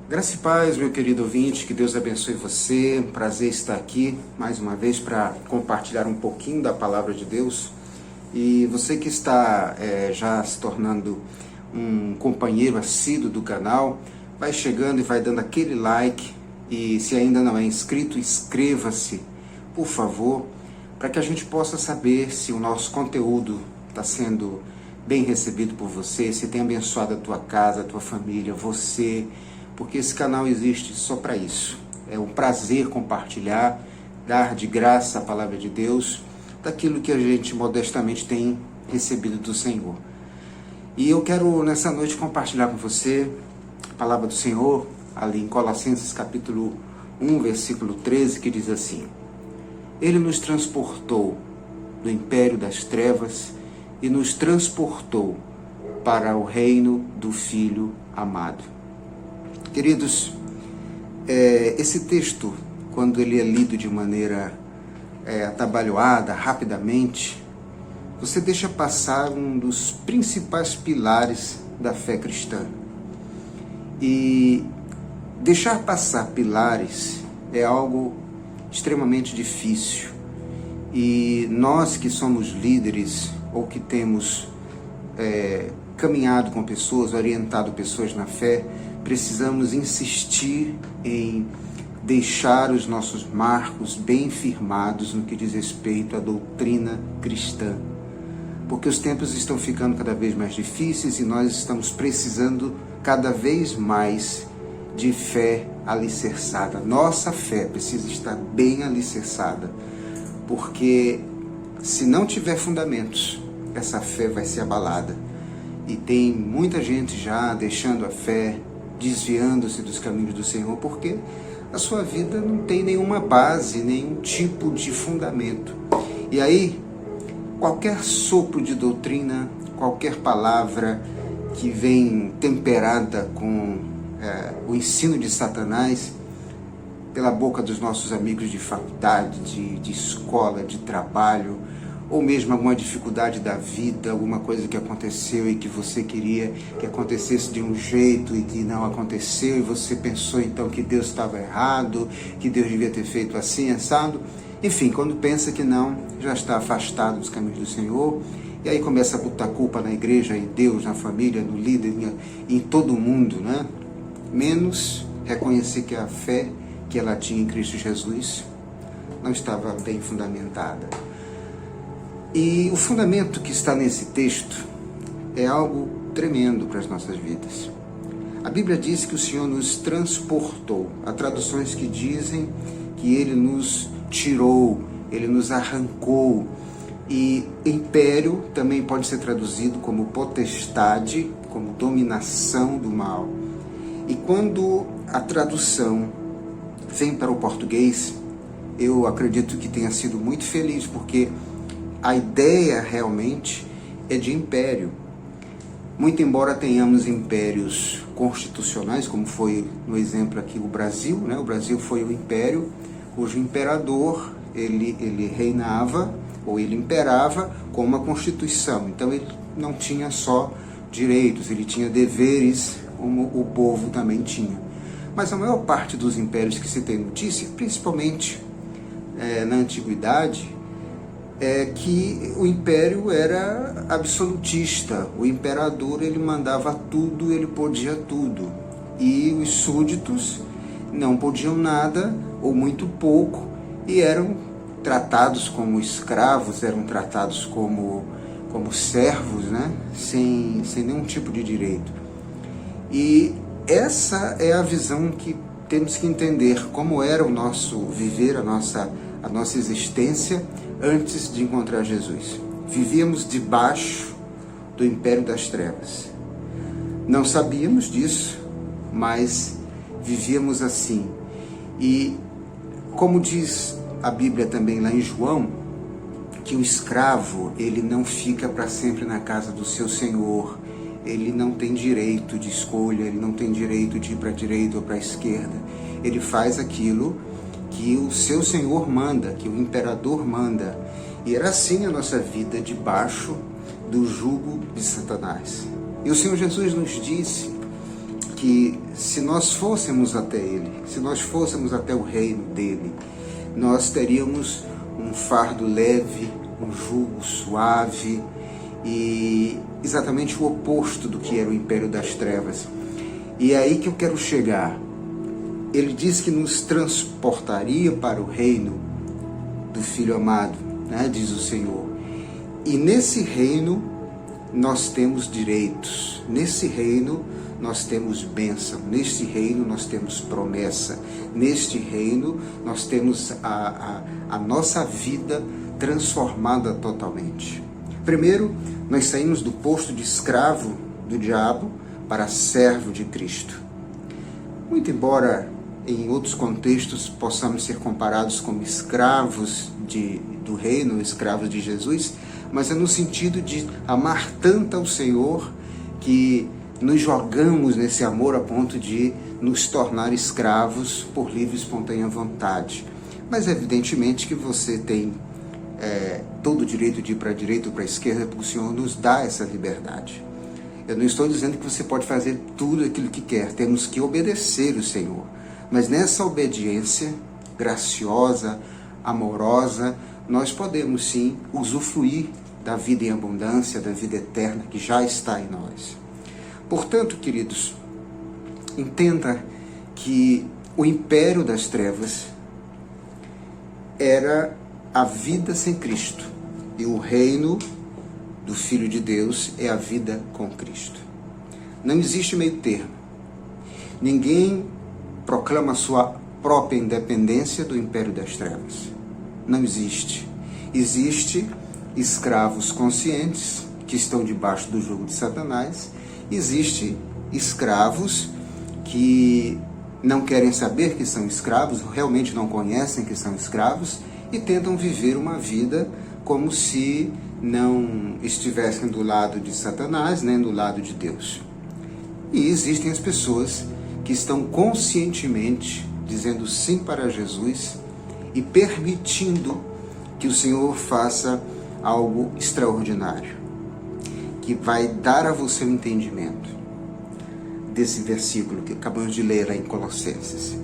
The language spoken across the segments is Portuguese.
Graça e paz, meu querido ouvinte, que Deus abençoe você. Prazer estar aqui mais uma vez para compartilhar um pouquinho da palavra de Deus. E você que está já se tornando um companheiro assíduo do canal, vai chegando e vai dando aquele like. E se ainda não é inscrito, inscreva-se, por favor, para que a gente possa saber se o nosso conteúdo está sendo bem recebido por você, se tem abençoado a tua casa, a tua família, você, porque esse canal existe só para isso. É um prazer compartilhar, dar de graça a palavra de Deus, daquilo que a gente modestamente tem recebido do Senhor. E eu quero nessa noite compartilhar com você a palavra do Senhor, ali em Colossenses capítulo 1, versículo 13, que diz assim: Ele nos transportou do império das trevas e nos transportou para o reino do Filho amado. Queridos, esse texto, quando ele é lido de maneira atabalhoada, rapidamente, você deixa passar um dos principais pilares da fé cristã. E deixar passar pilares é algo extremamente difícil. E nós que somos líderes ou que temos caminhado com pessoas, orientado pessoas na fé, precisamos insistir em deixar os nossos marcos bem firmados no que diz respeito à doutrina cristã. Porque os tempos estão ficando cada vez mais difíceis e nós estamos precisando cada vez mais de fé alicerçada. Nossa fé precisa estar bem alicerçada, porque se não tiver fundamentos, essa fé vai ser abalada. E tem muita gente já deixando a fé, desviando-se dos caminhos do Senhor, porque a sua vida não tem nenhuma base, nenhum tipo de fundamento. E aí, qualquer sopro de doutrina, qualquer palavra que vem temperada com o ensino de Satanás, pela boca dos nossos amigos de faculdade, de escola, de trabalho, ou mesmo alguma dificuldade da vida, alguma coisa que aconteceu e que você queria que acontecesse de um jeito e que não aconteceu, e você pensou então que Deus estava errado, que Deus devia ter feito assim, assado. Enfim, quando pensa que não, já está afastado dos caminhos do Senhor, e aí começa a botar culpa na igreja, em Deus, na família, no líder, em todo mundo, né? Menos reconhecer que a fé que ela tinha em Cristo Jesus não estava bem fundamentada. E o fundamento que está nesse texto é algo tremendo para as nossas vidas. A Bíblia diz que o Senhor nos transportou. Há traduções que dizem que Ele nos tirou, Ele nos arrancou. E império também pode ser traduzido como potestade, como dominação do mal. E quando a tradução vem para o português, eu acredito que tenha sido muito feliz, porque a ideia realmente é de império. Muito embora tenhamos impérios constitucionais, como foi no exemplo aqui o Brasil, né? O Brasil foi o império cujo imperador ele reinava, ou ele imperava com uma constituição. Então ele não tinha só direitos, ele tinha deveres, como o povo também tinha. Mas a maior parte dos impérios que se tem notícia, principalmente na antiguidade, é que o império era absolutista. O imperador ele mandava tudo, ele podia tudo. E os súditos não podiam nada, ou muito pouco, e eram tratados como escravos, eram tratados como servos, né? Sem nenhum tipo de direito. E essa é a visão que temos que entender, como era o nosso viver, a nossa existência antes de encontrar Jesus. Vivíamos debaixo do império das trevas. Não sabíamos disso, mas vivíamos assim. E como diz a Bíblia também lá em João, que o escravo, ele não fica para sempre na casa do seu senhor, ele não tem direito de escolha, ele não tem direito de ir para a direita ou para a esquerda, ele faz aquilo que o seu senhor manda, que o imperador manda. E era assim a nossa vida debaixo do jugo de Satanás. E o Senhor Jesus nos disse que se nós fôssemos até Ele, se nós fôssemos até o reino dele, nós teríamos um fardo leve, um jugo suave e exatamente o oposto do que era o império das trevas. E é aí que eu quero chegar. Ele diz que nos transportaria para o reino do Filho amado, né? Diz o Senhor. E nesse reino nós temos direitos, nesse reino nós temos bênção, neste reino nós temos promessa, neste reino nós temos a nossa vida transformada totalmente. Primeiro, nós saímos do posto de escravo do diabo para servo de Cristo. Muito embora em outros contextos possamos ser comparados como escravos do reino, escravos de Jesus, mas é no sentido de amar tanto ao Senhor que nos jogamos nesse amor a ponto de nos tornar escravos por livre e espontânea vontade. Mas evidentemente que você tem todo o direito de ir para a direita ou para a esquerda, porque o Senhor nos dá essa liberdade. Eu não estou dizendo que você pode fazer tudo aquilo que quer, temos que obedecer o Senhor. Mas nessa obediência graciosa, amorosa, nós podemos sim usufruir da vida em abundância, da vida eterna que já está em nós. Portanto, queridos, entenda que o império das trevas era a vida sem Cristo e o reino do Filho de Deus é a vida com Cristo. Não existe meio termo. Ninguém proclama sua própria independência do império das trevas. Não existe. Existe escravos conscientes que estão debaixo do jugo de Satanás. Existe escravos que não querem saber que são escravos, realmente não conhecem que são escravos e tentam viver uma vida como se não estivessem do lado de Satanás nem do lado de Deus. E existem as pessoas que estão conscientemente dizendo sim para Jesus e permitindo que o Senhor faça algo extraordinário, que vai dar a você um entendimento desse versículo que acabamos de ler lá em Colossenses.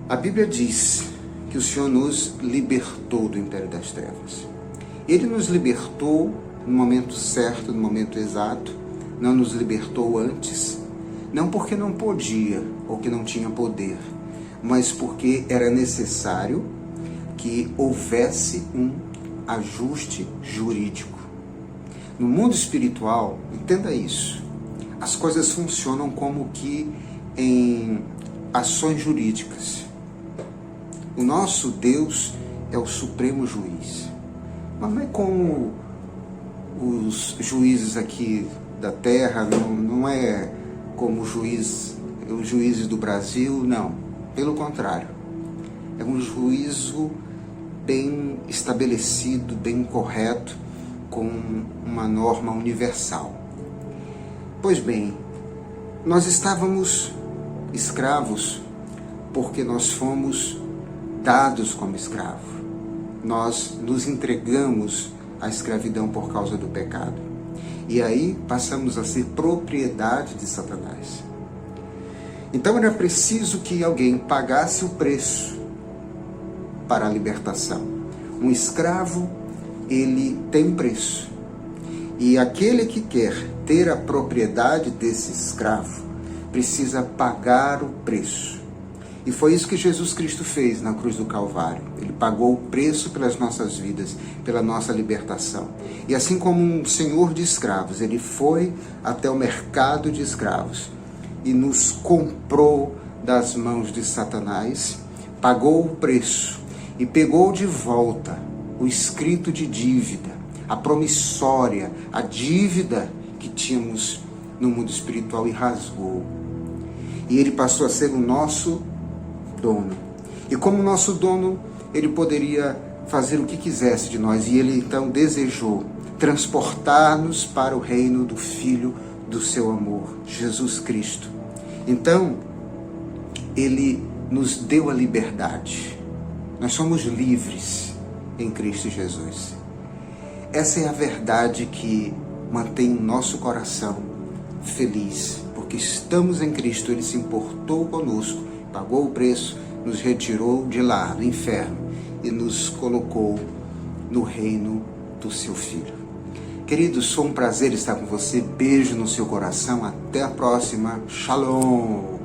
A Bíblia diz que o Senhor nos libertou do império das trevas. Ele nos libertou no momento certo, no momento exato, não nos libertou antes, não porque não podia ou que não tinha poder, mas porque era necessário que houvesse um ajuste jurídico. No mundo espiritual, entenda isso, as coisas funcionam como que em ações jurídicas. O nosso Deus é o supremo juiz, mas não é como os juízes aqui da terra, não é como os juízes do Brasil, não. Pelo contrário, é um juízo bem estabelecido, bem correto, com uma norma universal. Pois bem, nós estávamos escravos porque nós fomos dados como escravo. Nós nos entregamos à escravidão por causa do pecado. E aí passamos a ser propriedade de Satanás. Então era preciso que alguém pagasse o preço para a libertação. Um escravo, ele tem preço. E aquele que quer ter a propriedade desse escravo precisa pagar o preço. E foi isso que Jesus Cristo fez na cruz do Calvário. Ele pagou o preço pelas nossas vidas, pela nossa libertação. E assim como um senhor de escravos, ele foi até o mercado de escravos e nos comprou das mãos de Satanás, pagou o preço e pegou de volta o escrito de dívida, a promissória, a dívida que tínhamos no mundo espiritual e rasgou. E ele passou a ser o nosso dono. E como nosso dono, ele poderia fazer o que quisesse de nós. E ele então desejou transportar-nos para o reino do Filho do seu amor, Jesus Cristo. Então, ele nos deu a liberdade. Nós somos livres em Cristo Jesus. Essa é a verdade que mantém o nosso coração feliz, porque porque estamos em Cristo, Ele se importou conosco, pagou o preço, nos retirou de lá, do inferno, e nos colocou no reino do seu Filho. Queridos, foi um prazer estar com você. Beijo no seu coração. Até a próxima. Shalom.